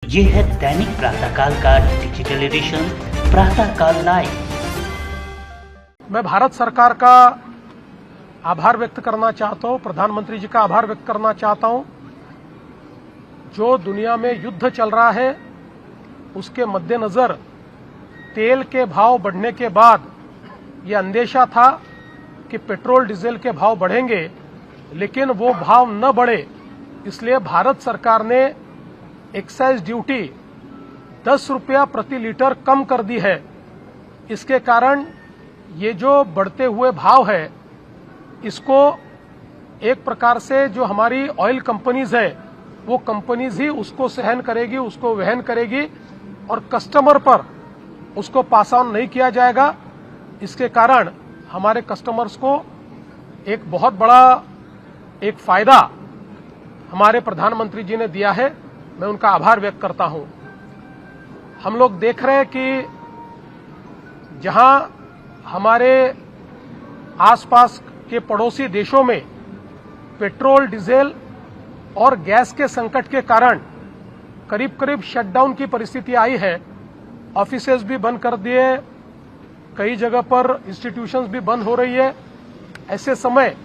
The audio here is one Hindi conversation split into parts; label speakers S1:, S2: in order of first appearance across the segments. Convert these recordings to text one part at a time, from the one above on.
S1: ये है दैनिक प्रातःकाल का डिजिटल एडिशन प्रातःकाल लाइव।
S2: मैं भारत सरकार का आभार व्यक्त करना चाहता हूं, प्रधानमंत्री जी का आभार व्यक्त करना चाहता हूं। जो दुनिया में युद्ध चल रहा है उसके मद्देनजर तेल के भाव बढ़ने के बाद ये अंदेशा था कि पेट्रोल डीजल के भाव बढ़ेंगे, लेकिन वो भाव न बढ़े, इसलिए भारत सरकार ने एक्साइज ड्यूटी 10 रुपया प्रति लीटर कम कर दी है। इसके कारण ये जो बढ़ते हुए भाव है, इसको एक प्रकार से जो हमारी ऑयल कंपनीज है वो कंपनीज ही उसको सहन करेगी, उसको वहन करेगी और कस्टमर पर उसको पास ऑन नहीं किया जाएगा। इसके कारण हमारे कस्टमर्स को एक बहुत बड़ा एक फायदा हमारे प्रधानमंत्री जी ने दिया है। मैं उनका आभार व्यक्त करता हूं। हम लोग देख रहे हैं कि जहां हमारे आसपास के पड़ोसी देशों में पेट्रोल, डीजल और गैस के संकट के कारण करीब करीब शटडाउन की परिस्थिति आई है। ऑफिसेज भी बंद कर दिए, कई जगह पर इंस्टीट्यूशंस भी बंद हो रही है। ऐसे समय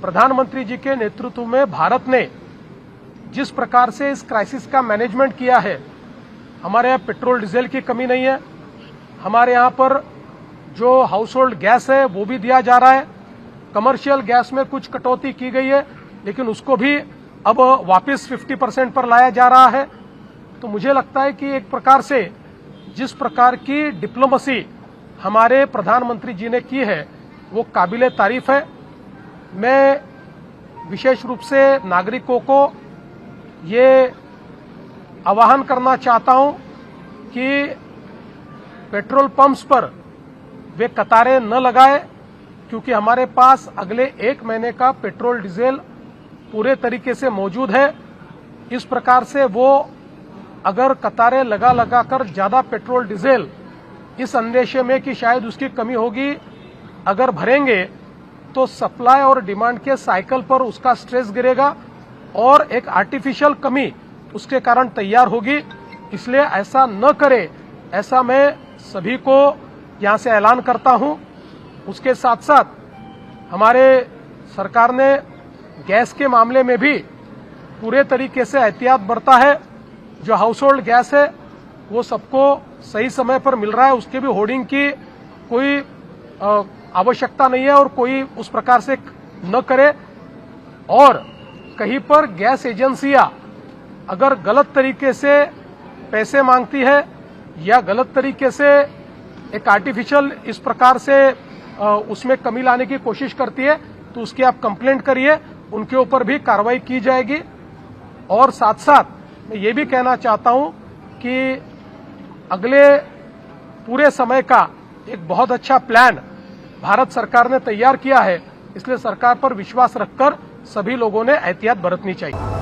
S2: प्रधानमंत्री जी के नेतृत्व में भारत ने जिस प्रकार से इस क्राइसिस का मैनेजमेंट किया है, हमारे यहाँ पेट्रोल डीजल की कमी नहीं है। हमारे यहाँ पर जो हाउस होल्ड गैस है वो भी दिया जा रहा है। कमर्शियल गैस में कुछ कटौती की गई है, लेकिन उसको भी अब वापस 50% पर लाया जा रहा है। तो मुझे लगता है कि एक प्रकार से जिस प्रकार की डिप्लोमेसी हमारे प्रधानमंत्री जी ने की है वो काबिले तारीफ है। मैं विशेष रूप से नागरिकों को ये आह्वान करना चाहता हूं कि पेट्रोल पंप्स पर वे कतारें न लगाए, क्योंकि हमारे पास अगले 1 महीने का पेट्रोल डीजल पूरे तरीके से मौजूद है। इस प्रकार से वो अगर कतारें लगा कर ज्यादा पेट्रोल डीजल इस अंदेशे में कि शायद उसकी कमी होगी अगर भरेंगे तो सप्लाई और डिमांड के साइकिल पर उसका स्ट्रेस गिरेगा और एक आर्टिफिशियल कमी उसके कारण तैयार होगी। इसलिए ऐसा न करे, ऐसा मैं सभी को यहां से ऐलान करता हूं। उसके साथ साथ हमारे सरकार ने गैस के मामले में भी पूरे तरीके से एहतियात बरता है। जो हाउस होल्ड गैस है वो सबको सही समय पर मिल रहा है, उसके भी होर्डिंग की कोई आवश्यकता नहीं है और कोई उस प्रकार से न करे। और कहीं पर गैस एजेंसियां अगर गलत तरीके से पैसे मांगती है या गलत तरीके से एक आर्टिफिशियल इस प्रकार से उसमें कमी लाने की कोशिश करती है तो उसकी आप कंप्लेंट करिए, उनके ऊपर भी कार्रवाई की जाएगी। और साथ साथ मैं ये भी कहना चाहता हूं कि अगले पूरे समय का एक बहुत अच्छा प्लान भारत सरकार ने तैयार किया है, इसलिए सरकार पर विश्वास रखकर सभी लोगों ने एहतियात बरतनी चाहिए।